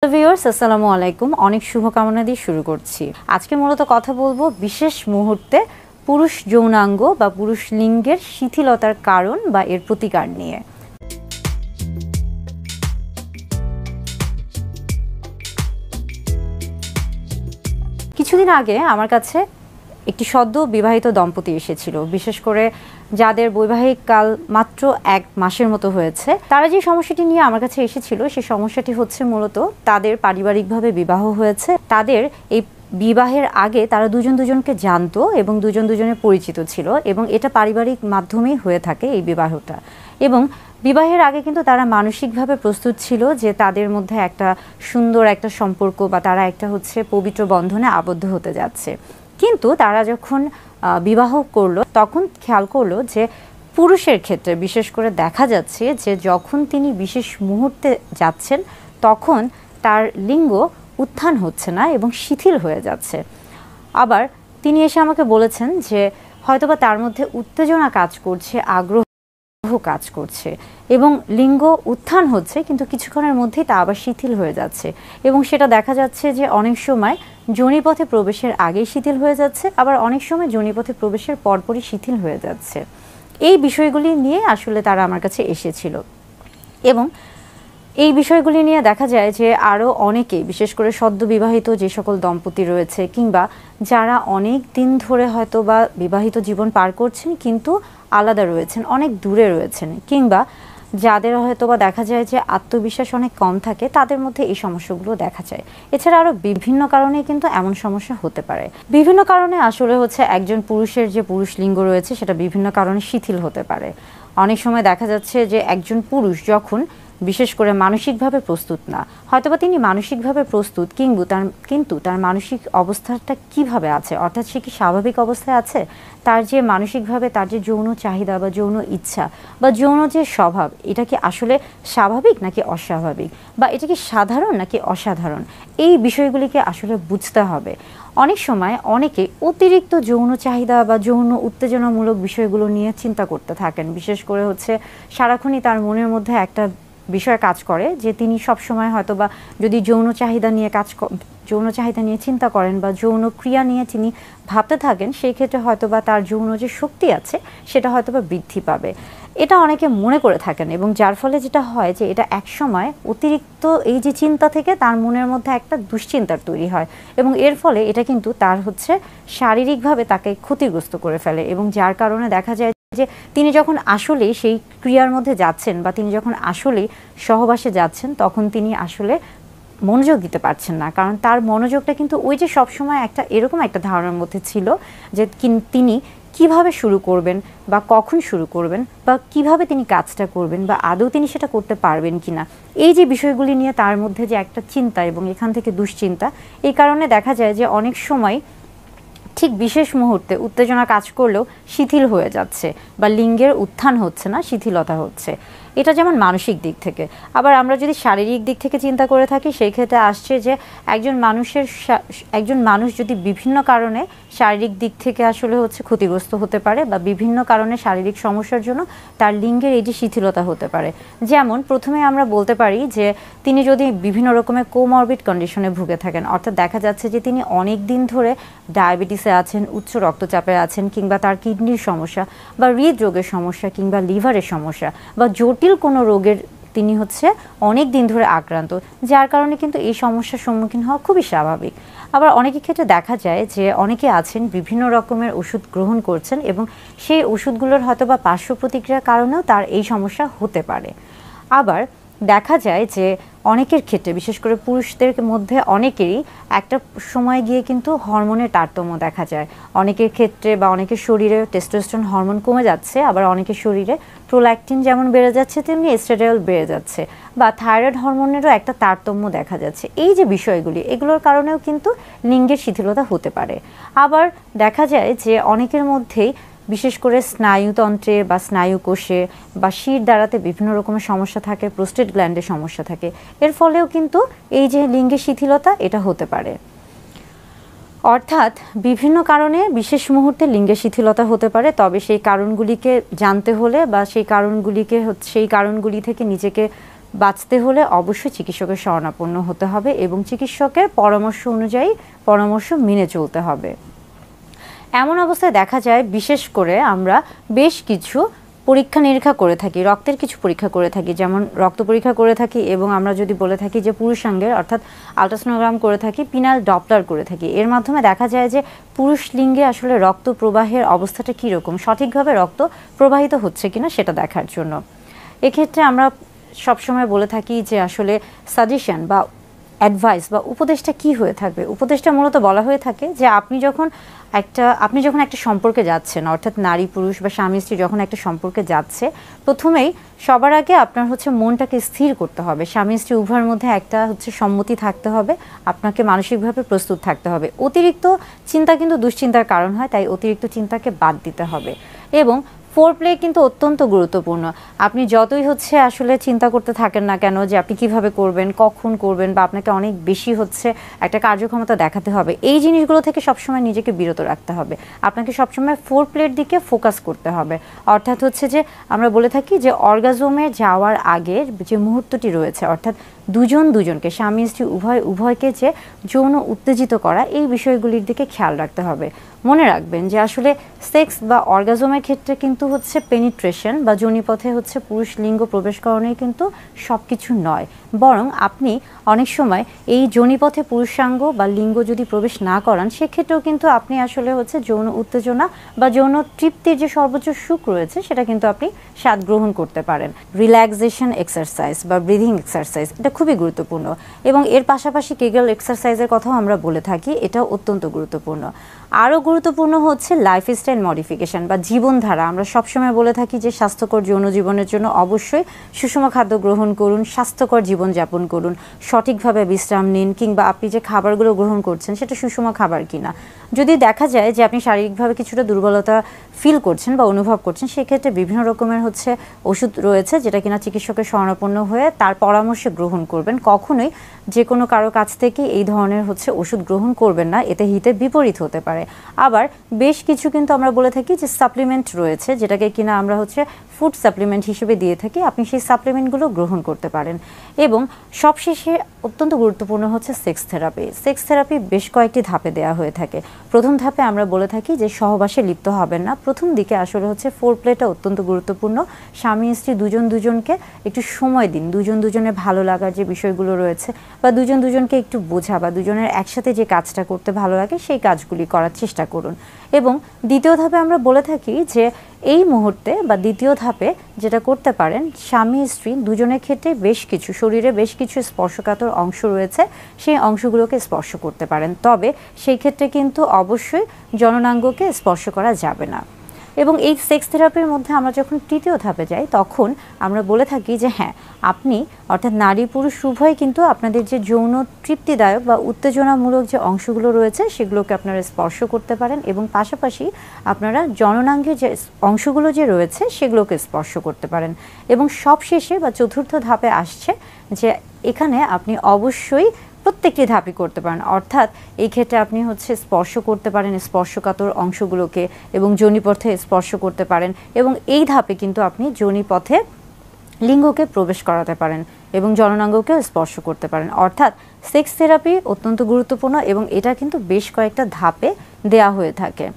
Viewers আসসালামু আলাইকুম। অনেক শুভকামনা দিয়ে শুরু করছি। আজকে মূলত কথা বলবো বিশেষ মুহূর্তে পুরুষ যৌনাঙ্গ বা পুরুষ লিঙ্গের শিথিলতার কারণ বা এর প্রতিকার নিয়ে। কিছুদিন আগে আমার কাছে একটি সদ্য বিবাহিত দম্পতি এসেছিল, বিশেষ করে যাদের বৈবাহিক কাল মাত্র 1 মাসের মতো হয়েছে। তারা যে সমস্যাটি নিয়ে আমার কাছে এসেছিল সেই সমস্যাটি হচ্ছে মূলত তাদের পারিবারিকভাবে বিবাহ হয়েছে। তাদের এই বিবাহের আগে তারা দুজন দুজনকে জানতো এবং দুজন দুজনের পরিচিত ছিল এবং এটা পারিবারিক মাধ্যমেই হয়ে থাকে এই বিবাহটা। এবং বিবাহের আগে কিন্তু তারা মানসিকভাবে প্রস্তুত ছিল যে তাদের মধ্যে একটা সুন্দর একটা সম্পর্ক বা তারা একটা পবিত্র বন্ধনে আবদ্ধ হতে যাচ্ছে। কিন্তু তারা যখন বিবাহ করলো তখন খেয়াল করলো যে পুরুষের ক্ষেত্রে বিশেষ করে দেখা যাচ্ছে যে যখন তিনি বিশেষ মুহূর্তে যাচ্ছেন তখন তার লিঙ্গ উত্থান হচ্ছে না এবং শিথিল হয়ে যাচ্ছে। আবার তিনি এসে আমাকে বলেছেন যে হয়তোবা তার মধ্যে উত্তেজনা কাজ করছে, আগ্রহ কাজ করছে এবং লিঙ্গ উত্থান হচ্ছে, কিন্তু কিছুক্ষণের মধ্যেই তা আবার শিথিল হয়ে যাচ্ছে এবং সেটা দেখা যাচ্ছে যে অনেক সময় যোনিপথে প্রবেশের আগেই শিথিল হয়ে যাচ্ছে, আবার অনেক সময় যোনিপথে প্রবেশের পরপরই শিথিল হয়ে যাচ্ছে। এই বিষয়গুলি নিয়ে আসলে তারা আমার কাছে এসেছিল এবং এই বিষয়গুলি নিয়ে দেখা যায় যে আরও অনেকেই, বিশেষ করে সদ্য বিবাহিত যে সকল দম্পতি রয়েছে কিংবা যারা অনেক দিন ধরে হয়তো বা বিবাহিত জীবন পার করছেন কিন্তু আলাদা রয়েছেন, অনেক দূরে রয়েছেন, কিংবা যাদের হয়তো বা দেখা যায় যে আত্মবিশ্বাস অনেক কম থাকে, তাদের মধ্যে এই সমস্যাগুলো দেখা যায়। এছাড়া আরও বিভিন্ন কারণে কিন্তু এমন সমস্যা হতে পারে। বিভিন্ন কারণে আসলে একজন পুরুষের যে পুরুষ লিঙ্গ রয়েছে সেটা বিভিন্ন কারণে শিথিল হতে পারে। অনেক সময় দেখা যাচ্ছে যে একজন পুরুষ যখন বিশেষ করে মানসিকভাবে প্রস্তুত না, হয়তোবা তিনি মানসিকভাবে প্রস্তুত কিন্তু তার মানসিক অবস্থাটা কিভাবে আছে, অর্থাৎ সে কি স্বাভাবিক অবস্থায় আছে, তার যে মানসিকভাবে তার যে যৌন চাহিদা বা যৌন ইচ্ছা বা যৌন যে স্বভাব, এটা কি আসলে স্বাভাবিক নাকি অস্বাভাবিক, বা এটা কি সাধারণ নাকি অসাধারণ, এই বিষয়গুলিকে আসলে বুঝতে হবে। অনেক সময় অনেকে অতিরিক্ত যৌন চাহিদা বা যৌন উত্তেজনামূলক বিষয়গুলো নিয়ে চিন্তা করতে থাকেন। বিশেষ করে সারাক্ষণই তার মনের মধ্যে একটা বিষয় কাজ করে যে তিনি সবসময় হয়তোবা যদি যৌন চাহিদা নিয়ে চিন্তা করেন বা যৌন ক্রিয়া নিয়ে তিনি ভাবতে থাকেন, সেই ক্ষেত্রে হয়তোবা তার যৌন যে শক্তি আছে সেটা হয়তোবা বৃদ্ধি পাবে, এটা অনেকে মনে করে থাকেন। এবং যার ফলে যেটা হয় যে এটা একসময় অতিরিক্ত এই যে চিন্তা থেকে তার মনের মধ্যে একটা দুশ্চিন্তার তৈরি হয় এবং এর ফলে এটা কিন্তু তার শারীরিকভাবে তাকে ক্ষতিগ্রস্ত করে ফেলে এবং যার কারণে দেখা যায় যে তিনি যখন আসলে সেই ক্রিয়ার মধ্যে যাচ্ছেন বা তিনি যখন আসলে সহবাসে যাচ্ছেন তখন তিনি আসলে মনোযোগ দিতে পারছেন না, কারণ তার মনোযোগটা কিন্তু ওই যে সবসময় এরকম একটা ধারণার মধ্যে ছিল যে তিনি কিভাবে শুরু করবেন বা কখন শুরু করবেন বা কিভাবে তিনি কাজটা করবেন বা আদৌ তিনি সেটা করতে পারবেন কিনা, এই যে বিষয়গুলি নিয়ে তার মধ্যে যে একটা চিন্তা এবং এখান থেকে দুশ্চিন্তা, এই কারণে দেখা যায় যে অনেক সময় ঠিক বিশেষ মুহূর্তে উত্তেজনা কাজ করলেও শিথিল হয়ে যাচ্ছে বা লিঙ্গের উত্থান হচ্ছে না, শিথিলতা হচ্ছে। এটা যেমন মানসিক দিক থেকে। আবার আমরা যদি শারীরিক দিক থেকে চিন্তা করে থাকি, সেই ক্ষেত্রে আসছে যে একজন মানুষ যদি বিভিন্ন কারণে শারীরিক দিক থেকে আসলে ক্ষতিগ্রস্ত হতে পারে বা বিভিন্ন কারণে শারীরিক সমস্যার জন্য তার লিঙ্গের এই যে শিথিলতা হতে পারে। যেমন প্রথমে আমরা বলতে পারি যে তিনি যদি বিভিন্ন রকমের কোমরবিড কন্ডিশনে ভুগে থাকেন, অর্থাৎ দেখা যাচ্ছে যে তিনি অনেক দিন ধরে ডায়াবেটিসে আছেন, উচ্চ রক্তচাপে আছেন, কিংবা তার কিডনির সমস্যা বা হৃদরোগের সমস্যা কিংবা লিভারের সমস্যা বা জটিল কোনো রোগের তিনি অনেক দিন ধরে আক্রান্ত, যার কারণে কিন্তু এই সমস্যার সম্মুখীন হওয়া খুবই স্বাভাবিক। আবার অনেকের ক্ষেত্রে দেখা যায় যে অনেকে আছেন বিভিন্ন রকমের ওষুধ গ্রহণ করছেন এবং সেই ওষুধগুলোর হয়তোবা পার্শ্ব প্রতিক্রিয়ার কারণেও তার এই সমস্যা হতে পারে। আবার দেখা যায় যে অনেকের ক্ষেত্রে, বিশেষ করে পুরুষদের মধ্যে অনেকেরই একটা সময় গিয়ে কিন্তু হরমোনের তারতম্য দেখা যায়। অনেকের ক্ষেত্রে বা অনেকের শরীরে টেস্টোস্টেরন হরমোন কমে যাচ্ছে, আবার অনেকের শরীরে প্রোল্যাকটিন যেমন বেড়ে যাচ্ছে তেমনি এস্ট্রাডিওল বেড়ে যাচ্ছে, বা থাইরয়েড হরমোনেরও একটা তারতম্য দেখা যাচ্ছে। এই যে বিষয়গুলি, এগুলোর কারণেও কিন্তু লিঙ্গের শিথিলতা হতে পারে। আবার দেখা যায় যে অনেকের মধ্যেই বিশেষ করে স্নায়ুতন্ত্রে বা স্নায়ুকোষে বা শির দ্বারাতে বিভিন্ন রকমের সমস্যা থাকে, প্রোস্টেট গ্ল্যান্ডের সমস্যা থাকে, এর ফলেও কিন্তু এই যে লিঙ্গের শিথিলতা এটা হতে পারে। অর্থাৎ বিভিন্ন কারণে বিশেষ মুহূর্তে লিঙ্গের শিথিলতা হতে পারে, তবে সেই কারণগুলিকে জানতে হলে বা সেই কারণগুলি থেকে নিজেকে বাঁচতে হলে অবশ্যই চিকিৎসকের শরণাপন্ন হতে হবে এবং চিকিৎসকের পরামর্শ অনুযায়ী পরামর্শ মেনে চলতে হবে। এমন অবস্থায় দেখা যায় বিশেষ করে আমরা বেশ কিছু পরীক্ষা নিরীক্ষা করে থাকি, রক্তের কিছু পরীক্ষা করে থাকি, যেমন রক্ত পরীক্ষা করে থাকি এবং আমরা যদি বলে থাকি যে পুরুষাঙ্গের অর্থাৎ আল্ট্রাসোনোগ্রাম করে থাকি, পিনাল ডপলার করে থাকি। এর মাধ্যমে দেখা যায় যে পুরুষ লিঙ্গে আসলে রক্ত প্রবাহের অবস্থাটা কীরকম, সঠিকভাবে রক্ত প্রবাহিত হচ্ছে কিনা সেটা দেখার জন্য। এক্ষেত্রে আমরা সবসময় বলে থাকি যে আসলে সাজেশন বা অ্যাডভাইস বা উপদেশটা কি হয়ে থাকবে। উপদেশটা মূলত বলা হয়ে থাকে যে আপনি যখন একটা সম্পর্কে যাচ্ছেন, অর্থাৎ নারী পুরুষ বা স্বামী স্ত্রী যখন একটা সম্পর্কে যাচ্ছে, প্রথমেই সবার আগে আপনার মনটাকে স্থির করতে হবে। স্বামী স্ত্রী উভয়ের মধ্যে একটা সম্মতি থাকতে হবে, আপনাকে মানসিকভাবে প্রস্তুত থাকতে হবে। অতিরিক্ত চিন্তা কিন্তু দুশ্চিন্তার কারণ হয়, তাই অতিরিক্ত চিন্তাকে বাদ দিতে হবে। এবং ফোরপ্লে কিন্তু অত্যন্ত গুরুত্বপূর্ণ। আপনি যতই আসলে চিন্তা করতে থাকেন না কেন যে আপনি কিভাবে করবেন, কখন করবেন, বা আপনাকে অনেক বেশি একটা কার্যক্ষমতা দেখাতে হবে, এই জিনিসগুলো থেকে সবসময় নিজেকে বিরত রাখতে হবে। আপনাকে সবসময় ফোরপ্লের দিকে ফোকাস করতে হবে। অর্থাৎ যে আমরা বলে থাকি যে অর্গাজমে যাওয়ার আগের যে মুহূর্তটি রয়েছে, অর্থাৎ দুজনকে স্বামী স্ত্রী উভয়কে যে যৌন উত্তেজিত করা, এই বিষয়গুলির দিকে খেয়াল রাখতে হবে। মনে রাখবেন যে আসলে সেক্স বা অর্গাজমের ক্ষেত্রে কিন্তু পেনিট্রেশন বা যোনিপথে পুরুষ লিঙ্গ প্রবেশ করানোই কিন্তু সব কিছু নয়, বরং আপনি অনেক সময় এই যোনিপথে পুরুষাঙ্গ বা লিঙ্গ যদি প্রবেশ না করান, সেক্ষেত্রেও কিন্তু আপনি আসলে যৌন উত্তেজনা বা যৌন তৃপ্তির যে সর্বোচ্চ সুখ রয়েছে সেটা কিন্তু আপনি স্বাদ গ্রহণ করতে পারেন। রিল্যাক্সেশন এক্সারসাইজ বা ব্রিদিং এক্সারসাইজ এটা খুবই গুরুত্বপূর্ণ এবং এর পাশাপাশি কেগেল এক্সারসাইজের কথাও আমরা বলে থাকি, এটাও অত্যন্ত গুরুত্বপূর্ণ। আরও গুরুত্বপূর্ণ লাইফস্টাইল মডিফিকেশন বা জীবনধারা। আমরা সবসময় বলে থাকি যে স্বাস্থ্যকর যৌন জীবনের জন্য অবশ্যই সুষম খাদ্য গ্রহণ করুন, স্বাস্থ্যকর জীবনযাপন করুন, সঠিকভাবে বিশ্রাম নিন, কিংবা আপনি যে খাবারগুলো গ্রহণ করছেন সেটা সুষম খাবার কিনা। যদি দেখা যায় যে আপনি শারীরিকভাবে কিছুটা দুর্বলতা ফিল করছেন বা অনুভব করছেন, সেক্ষেত্রে বিভিন্ন রকমের ওষুধ রয়েছে যেটা কিনা চিকিৎসকের শরণাপন্ন হয়ে তার পরামর্শে গ্রহণ করবেন। কখনোই যে কোনো কারো কাছ থেকে এই ধরনের ওষুধ গ্রহণ করবেন না, এতে হিতে বিপরীত হতে পারে। আবার বেশ কিছু কিন্তু আমরা বলে থাকি যে সাপ্লিমেন্ট রয়েছে, যেটাকে কিনা আমরা ফুড সাপ্লিমেন্ট হিসেবে দিয়ে থাকি, আপনি সেই সাপ্লিমেন্টগুলো গ্রহণ করতে পারেন। এবং সবশেষে অত্যন্ত গুরুত্বপূর্ণ সেক্স থেরাপি। সেক্স থেরাপি বেশ কয়েকটি ধাপে দেওয়া হয়ে থাকে। প্রথম ধাপে আমরা বলে থাকি যে সহবাসে লিপ্ত হবেন না। প্রথম দিকে আসলে ফোরপ্লেটা অত্যন্ত গুরুত্বপূর্ণ। স্বামী স্ত্রী দুজনকে একটু সময় দিন, দুজনের ভালো লাগার যে বিষয়গুলো রয়েছে বা দুজনকে একটু বোঝা বা দুজনের একসাথে যে কাজটা করতে ভালো লাগে সেই কাজগুলি করার চেষ্টা করুন। এবং দ্বিতীয় ধাপে আমরা বলে থাকি যে এই মুহূর্তে বা দ্বিতীয় ধাপে যেটা করতে পারেন, স্বামী স্ত্রী দুজনের ক্ষেত্রে শরীরে বেশ কিছু স্পর্শকাতর অংশ রয়েছে, সেই অংশগুলোকে স্পর্শ করতে পারেন। তবে সেই ক্ষেত্রে কিন্তু অবশ্যই জননাঙ্গকে স্পর্শ করা যাবে না। এবং এই সেক্স থেরাপির মধ্যে আমরা যখন তৃতীয় ধাপে যাই, তখন আমরা বলে থাকি যে হ্যাঁ, আপনি অর্থাৎ নারী পুরুষ উভয় কিন্তু আপনাদের যে যৌন তৃপ্তিদায়ক বা উত্তেজনামূলক যে অংশগুলো রয়েছে সেগুলোকে আপনারা স্পর্শ করতে পারেন এবং পাশাপাশি আপনারা জননাঙ্গের যে অংশগুলো যে রয়েছে সেগুলোকে স্পর্শ করতে পারেন। এবং সবশেষে বা চতুর্থ ধাপে আসছে যে এখানে আপনি অবশ্যই প্রত্যেকটি ধাপই করতে পারেন। অর্থাৎ এই ক্ষেত্রে আপনি স্পর্শ করতে পারেন স্পর্শকাতর অংশগুলোকে এবং যোনিপথে স্পর্শ করতে পারেন এবং এই ধাপে কিন্তু আপনি যোনিপথে লিঙ্গকে প্রবেশ করাতে পারেন এবং জননাঙ্গকেও স্পর্শ করতে পারেন। অর্থাৎ সেক্স থেরাপি অত্যন্ত গুরুত্বপূর্ণ এবং এটা কিন্তু বেশ কয়েকটা ধাপে দেয়া হয়ে থাকে।